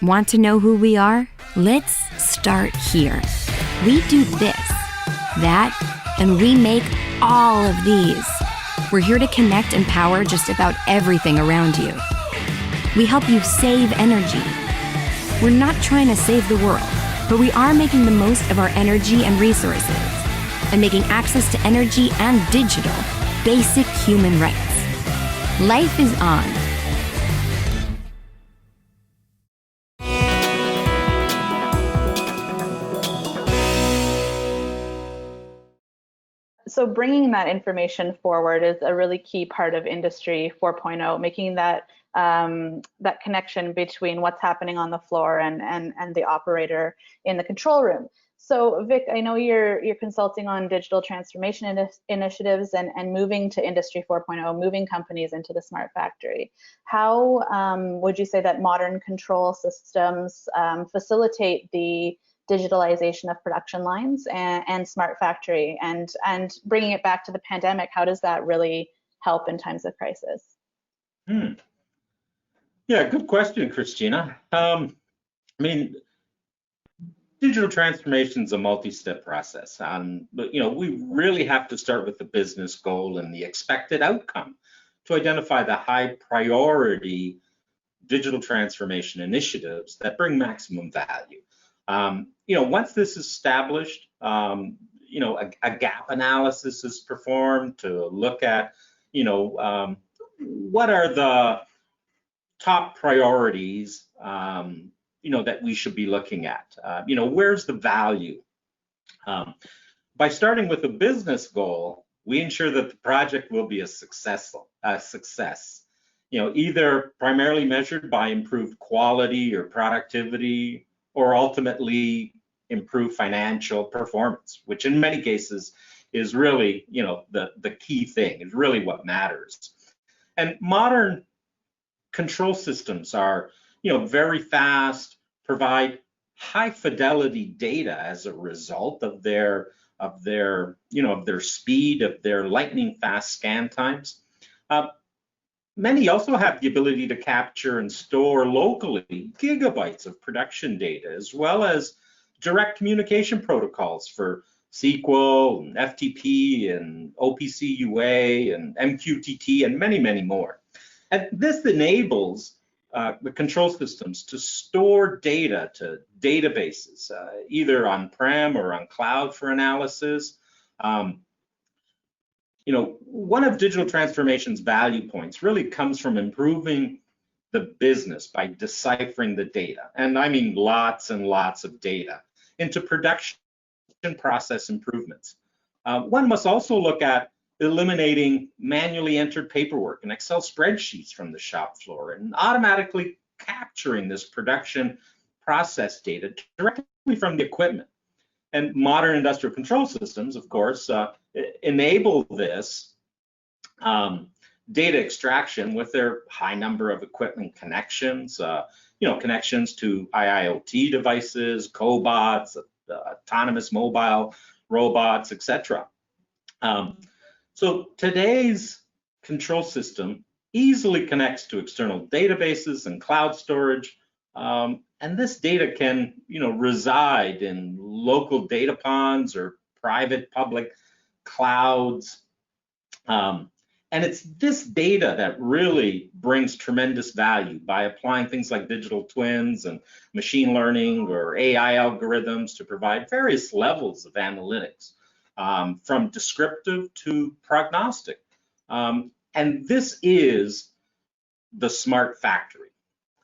Want to know who we are? Let's start here. We do this, that, and we make all of these. We're here to connect and power just about everything around you. We help you save energy. We're not trying to save the world, but we are making the most of our energy and resources and making access to energy and digital basic human rights. Life is on. So bringing that information forward is a really key part of Industry 4.0, making that that connection between what's happening on the floor and the operator in the control room. So Vic, I know you're consulting on digital transformation initiatives and moving to Industry 4.0, moving companies into the smart factory. How would you say that modern control systems facilitate the digitalization of production lines and smart factory, and bringing it back to the pandemic, how does that really help in times of crisis? Yeah, good question, Christina. I mean, digital transformation is a multi-step process, but we really have to start with the business goal and the expected outcome to identify the high priority digital transformation initiatives that bring maximum value. Once this is established, a gap analysis is performed to look at, what are the top priorities, that we should be looking at. Where's the value? By starting with a business goal, we ensure that the project will be a success. Either primarily measured by improved quality or productivity, or ultimately improve financial performance, which in many cases is really, the key thing, is really what matters. And modern control systems are, very fast, provide high fidelity data as a result of their speed, of their lightning fast scan times. Many also have the ability to capture and store locally gigabytes of production data, as well as direct communication protocols for SQL and FTP and OPC UA and MQTT and many, many more. And this enables the control systems to store data to databases, either on-prem or on cloud for analysis. One of digital transformation's value points really comes from improving the business by deciphering the data, and I mean lots and lots of data, into production process improvements. One must also look at eliminating manually entered paperwork and Excel spreadsheets from the shop floor and automatically capturing this production process data directly from the equipment. And modern industrial control systems, of course, enable this data extraction with their high number of equipment connections, connections to IIoT devices, cobots, autonomous mobile robots, etc. So today's control system easily connects to external databases and cloud storage. And this data can, reside in local data ponds or private public clouds. And it's this data that really brings tremendous value by applying things like digital twins and machine learning or AI algorithms to provide various levels of analytics, from descriptive to prognostic. And this is the smart factory.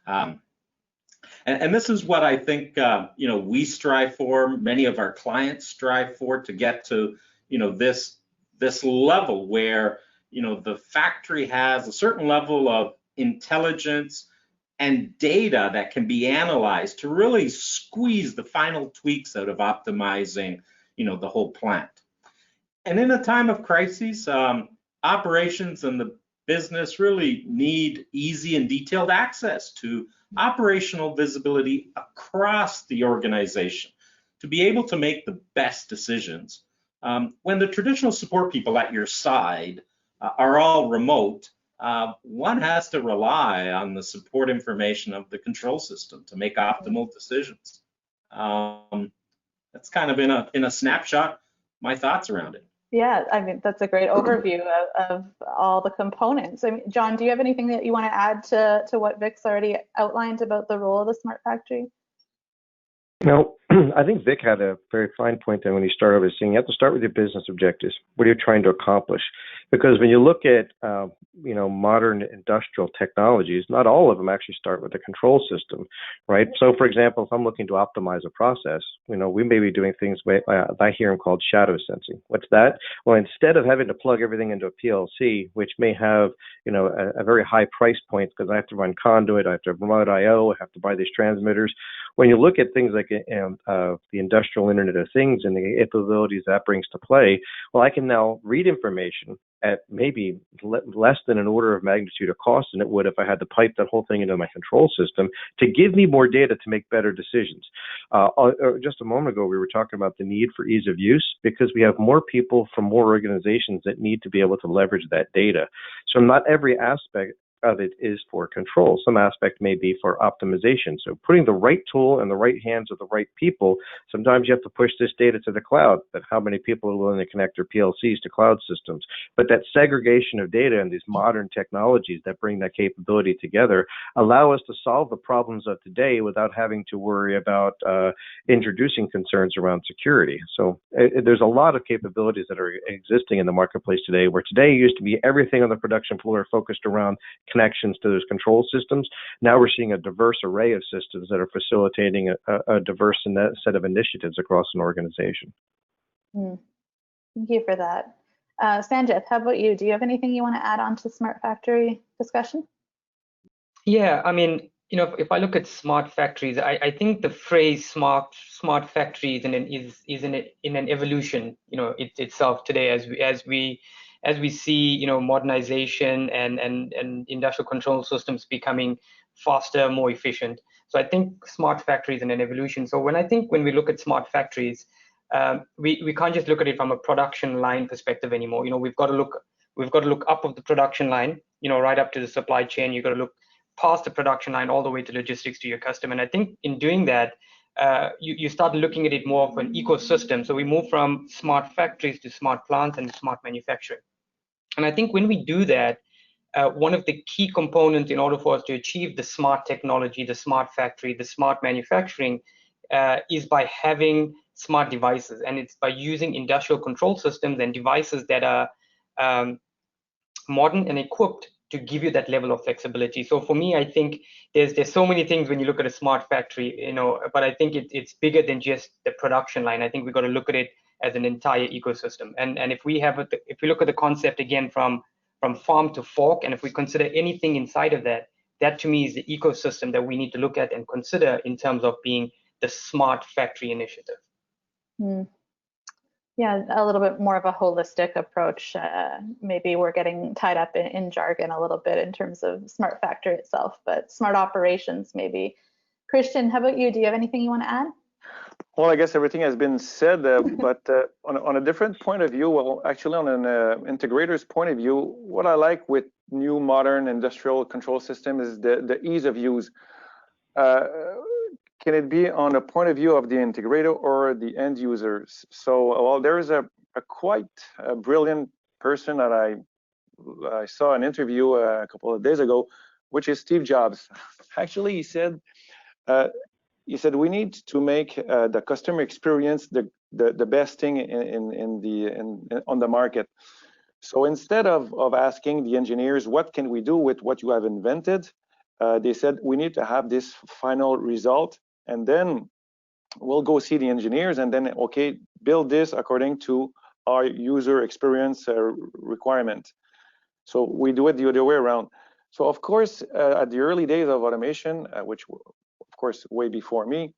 And this is what I think, we strive for, many of our clients strive for, to get to, this level where, the factory has a certain level of intelligence and data that can be analyzed to really squeeze the final tweaks out of optimizing, the whole plant. And in a time of crises, operations and the business really need easy and detailed access to operational visibility across the organization to be able to make the best decisions. When the traditional support people at your side are all remote, one has to rely on the support information of the control system to make optimal decisions. That's kind of in a snapshot, my thoughts around it. Yeah, I mean, that's a great overview of all the components. I mean, John, do you have anything that you want to add to what Vic's already outlined about the role of the smart factory? No, I think Vic had a very fine point there when he started by saying you have to start with your business objectives. What are you trying to accomplish? Because when you look at modern industrial technologies, not all of them actually start with a control system, right? So, for example, if I'm looking to optimize a process, we may be doing things I hear them called shadow sensing. What's that? Well, instead of having to plug everything into a PLC, which may have a very high price point because I have to run conduit, I have to have remote I/O, I have to buy these transmitters. When you look at things like the industrial Internet of Things and the capabilities that brings to play, well, I can now read information at maybe less than an order of magnitude of cost than it would if I had to pipe that whole thing into my control system to give me more data to make better decisions. Just a moment ago, we were talking about the need for ease of use because we have more people from more organizations that need to be able to leverage that data. So not every aspect of it is for control. Some aspect may be for optimization. So putting the right tool in the right hands of the right people, sometimes you have to push this data to the cloud, but how many people are willing to connect their PLCs to cloud systems? But that segregation of data and these modern technologies that bring that capability together allow us to solve the problems of today without having to worry about introducing concerns around security. So there's a lot of capabilities that are existing in the marketplace today, where today used to be everything on the production floor focused around connections to those control systems. Now we're seeing a diverse array of systems that are facilitating a diverse set of initiatives across an organization. Thank you for that. Sanjit, how about you? Do you have anything you want to add on to smart factory discussion? Yeah, I mean, if I look at smart factories, I think the phrase smart factory is in an evolution, itself today as we see, modernization and industrial control systems becoming faster, more efficient. So I think smart factories in an evolution. So when we look at smart factories, we can't just look at it from a production line perspective anymore. We've got to look up of the production line, right up to the supply chain. You've got to look past the production line all the way to logistics to your customer. And I think in doing that, you start looking at it more of an ecosystem. So we move from smart factories to smart plants and smart manufacturing. And I think when we do that, one of the key components in order for us to achieve the smart technology, the smart factory, the smart manufacturing, is by having smart devices. And it's by using industrial control systems and devices that are modern and equipped to give you that level of flexibility. So for me, I think there's so many things when you look at a smart factory, but I think it's bigger than just the production line. I think we've got to look at it as an entire ecosystem. And if we look at the concept again from farm to fork, and if we consider anything inside of that to me is the ecosystem that we need to look at and consider in terms of being the smart factory initiative. Yeah, a little bit more of a holistic approach. Maybe we're getting tied up in jargon a little bit in terms of smart factory itself, but smart operations maybe. Christian, how about you? Do you have anything you want to add? Well, I guess everything has been said, but on a different point of view, well, actually on an integrator's point of view, what I like with new modern industrial control system is the ease of use. Can it be on a point of view of the integrator or the end users? So, well, there is a quite brilliant person that I saw an interview a couple of days ago, which is Steve Jobs. Actually, he said we need to make the customer experience the best thing on the market. So instead of asking the engineers what can we do with what you have invented, they said we need to have this final result, and then we'll go see the engineers and then build this according to our user experience requirement. So we do it the other way around. So of course, at the early days of automation, which of course way before me,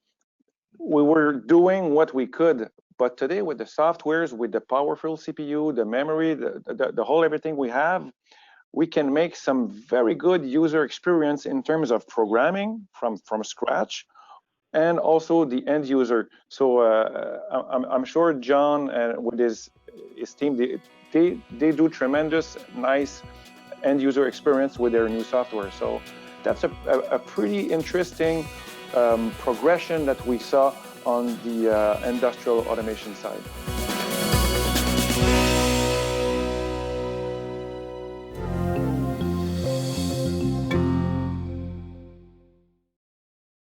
we were doing what we could. But today with the softwares, with the powerful CPU, the memory, the whole everything we have, we can make some very good user experience in terms of programming from scratch, and also the end user. So I'm sure John and with his team, they do tremendous nice end user experience with their new software. So that's a pretty interesting progression that we saw on the industrial automation side.